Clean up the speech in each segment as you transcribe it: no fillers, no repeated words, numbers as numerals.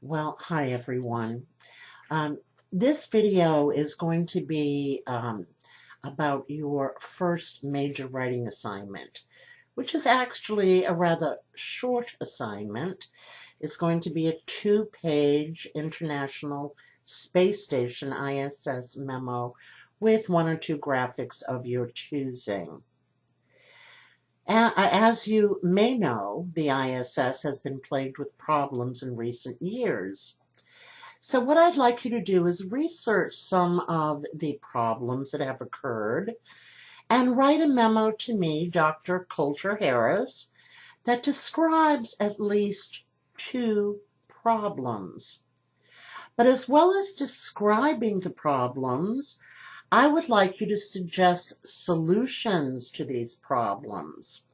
Well, hi everyone. Um, this video is going to be about your first major writing assignment, which is actually a rather short assignment. It's going to be a 2-page International Space Station ISS memo with 1 or 2 graphics of your choosing. As you may know, the ISS has been plagued with problems in recent years. So what I'd like you to do is research some of the problems that have occurred and write a memo to me, Dr. Coulter-Harris, that describes at least 2 problems. But as well as describing the problems, I would like you to suggest solutions to these problems.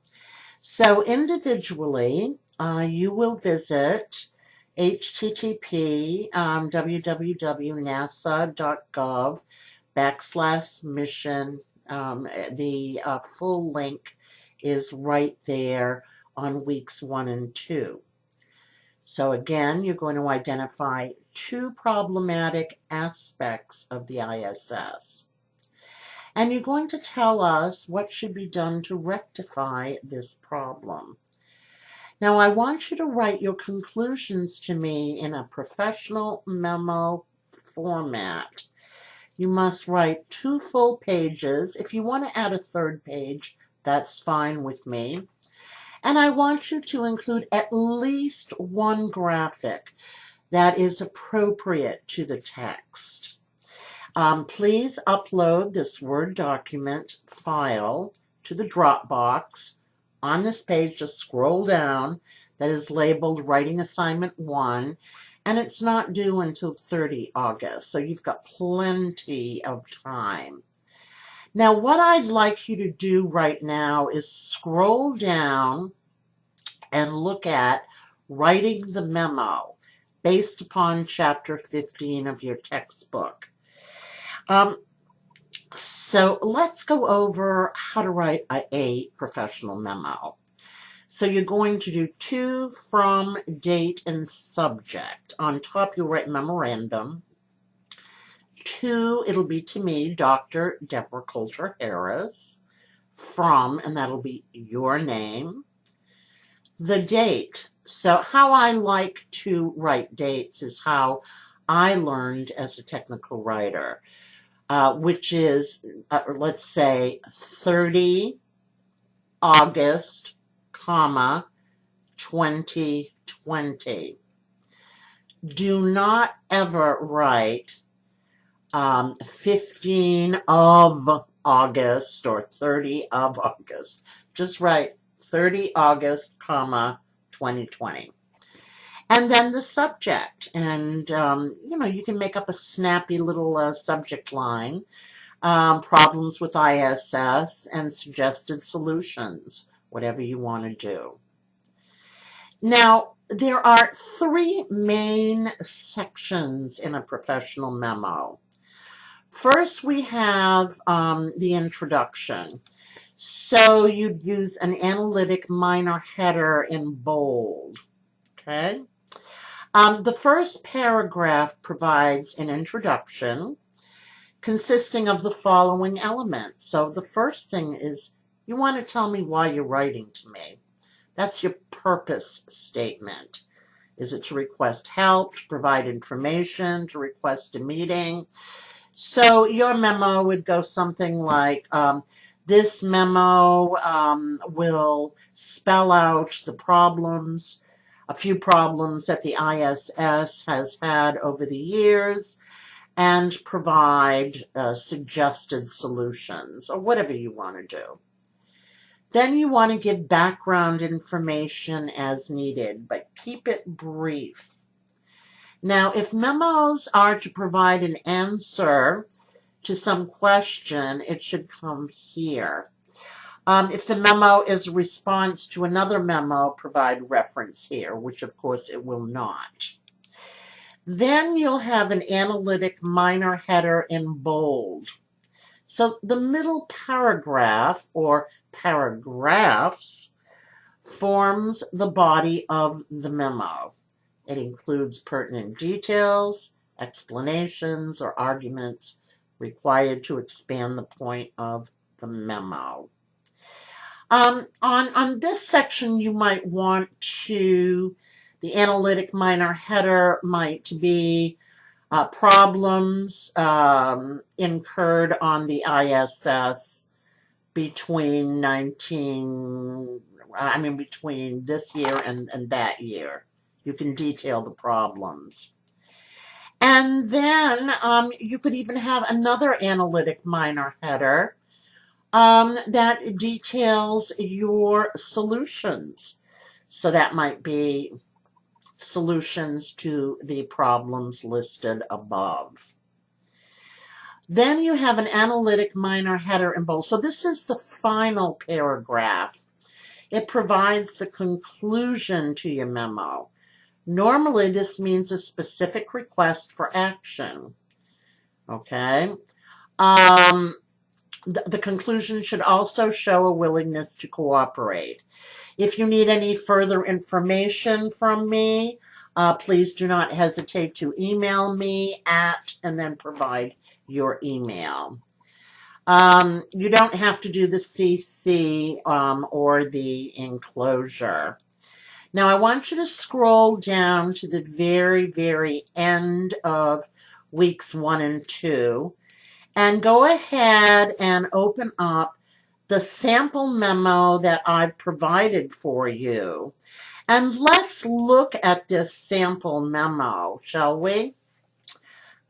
So individually, you will visit http www.nasa.gov/mission. The full link is right there on weeks 1 and 2. So again, you're going to identify 2 problematic aspects of the ISS. And you're going to tell us what should be done to rectify this problem. Now, I want you to write your conclusions to me in a professional memo format. You must write 2 full pages. If you want to add a 3rd page, that's fine with me. And I want you to include at least 1 graphic that is appropriate to the text. Please upload this Word document file to the Dropbox. On this page, just scroll down, that is labeled Writing Assignment 1, and it's not due until 30 August, so you've got plenty of time. Now, what I'd like you to do right now is scroll down and look at Writing the Memo based upon Chapter 15 of your textbook. So let's go over how to write a professional memo. So you're going to do to, from, date, and subject. On top, you'll write memorandum. To, it'll be to me, Dr. Deborah Coulter-Harris. From, and that'll be your name. The date. So how I like to write dates is how I learned as a technical writer. Which is, let's say, 30 August, 2020. Do not ever write 15 of August or 30 of August. Just write 30 August, 2020. And then the subject, and you can make up a snappy little subject line, problems with ISS, and suggested solutions, whatever you want to do. Now, there are 3 main sections in a professional memo. First, we have the introduction. So you'd use an analytic minor header in bold, okay? The first paragraph provides an introduction consisting of the following elements. So the first thing is you want to tell me why you're writing to me. That's your purpose statement. Is it to request help, to provide information, to request a meeting? So your memo would go something like, this memo will spell out the problems, a few problems that the ISS has had over the years, and provide suggested solutions, or whatever you want to do. Then you want to give background information as needed, but keep it brief. Now, if memos are to provide an answer to some question, it should come here. If the memo is a response to another memo, provide reference here, which of course it will not. Then you'll have an analytic minor header in bold. So the middle paragraph or paragraphs forms the body of the memo. It includes pertinent details, explanations, or arguments required to expand the point of the memo. On this section, you might want to, the analytic minor header might be problems incurred on the ISS between between this year and that year. You can detail the problems. And then you could even have another analytic minor header that details your solutions. So that might be solutions to the problems listed above. Then you have an analytic minor header in bold. So this is the final paragraph. It provides the conclusion to your memo. Normally, this means a specific request for action. Okay? The conclusion should also show a willingness to cooperate. If you need any further information from me, please do not hesitate to email me at, and then provide your email. You don't have to do the CC or the enclosure. Now, I want you to scroll down to the very, very end of weeks 1 and 2 and go ahead and open up the sample memo that I've provided for you. And let's look at this sample memo, shall we?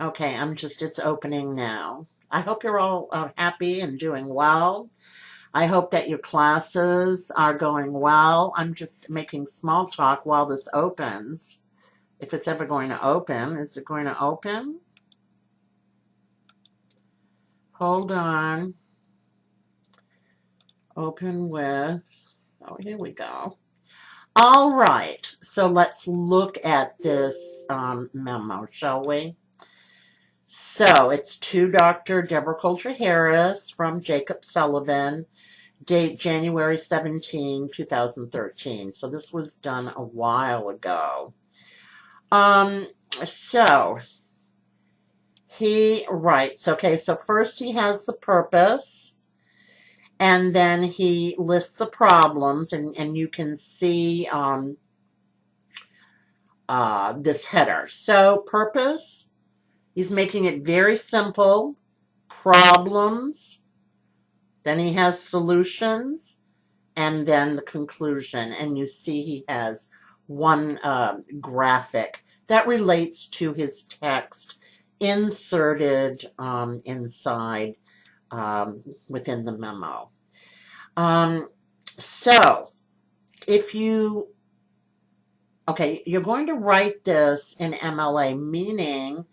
Okay, it's opening now. I hope you're all happy and doing well. I hope that your classes are going well. I'm just making small talk while this opens. If it's ever going to open. Is it going to open? Hold on. Open with, oh, here we go. All right, so let's look at this memo, shall we? So it's to Dr. Deborah Coulter-Harris from Jacob Sullivan, date January 17, 2013. So this was done a while ago. So he writes, okay, so first he has the purpose, and then he lists the problems, and you can see this header. So purpose, he's making it very simple. Problems, then he has solutions, and then the conclusion. And you see he has one graphic that relates to his text inserted inside within the memo. So if you, okay, you're going to write this in MLA, meaning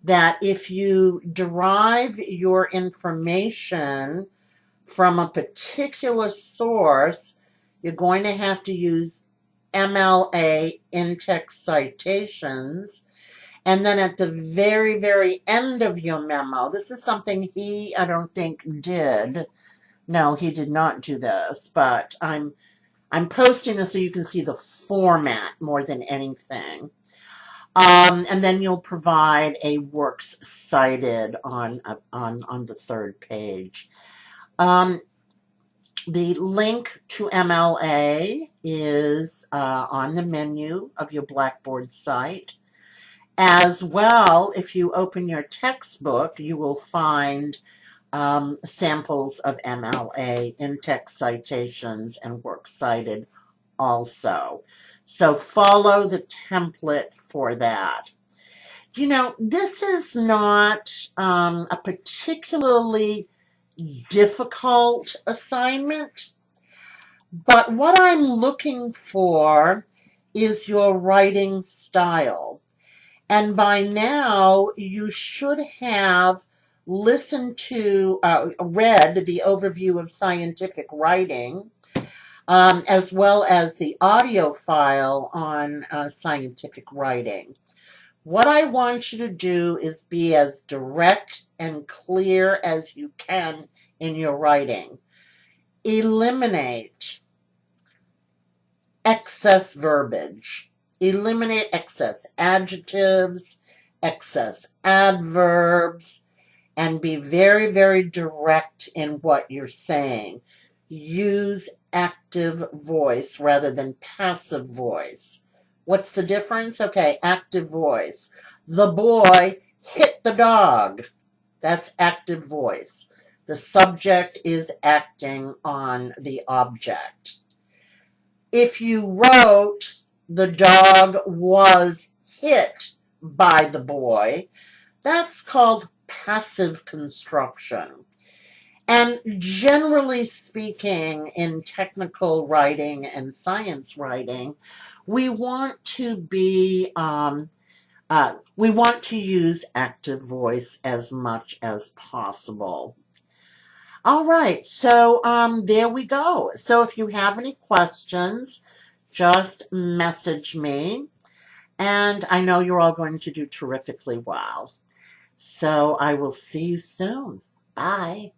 that if you derive your information from a particular source, you're going to have to use MLA in-text citations. And then at the very, very end of your memo, this is something he, I don't think, did. No, he did not do this, but I'm posting this so you can see the format more than anything. And then you'll provide a works cited on the third page. The link to MLA is on the menu of your Blackboard site. As well, if you open your textbook, you will find samples of MLA in-text citations and works cited also. So follow the template for that. You know, this is not a particularly difficult assignment, but what I'm looking for is your writing style. And by now, you should have listened to, read the overview of scientific writing, as well as the audio file on scientific writing. What I want you to do is be as direct and clear as you can in your writing. Eliminate excess verbiage. Eliminate excess adjectives, excess adverbs, and be very, very direct in what you're saying. Use active voice rather than passive voice. What's the difference? Okay, active voice. The boy hit the dog. That's active voice. The subject is acting on the object. If you wrote, the dog was hit by the boy, that's called passive construction. And generally speaking, in technical writing and science writing, we want to be we want to use active voice as much as possible. All right, so there we go. So if you have any questions, just message me. And I know you're all going to do terrifically well. So I will see you soon. Bye.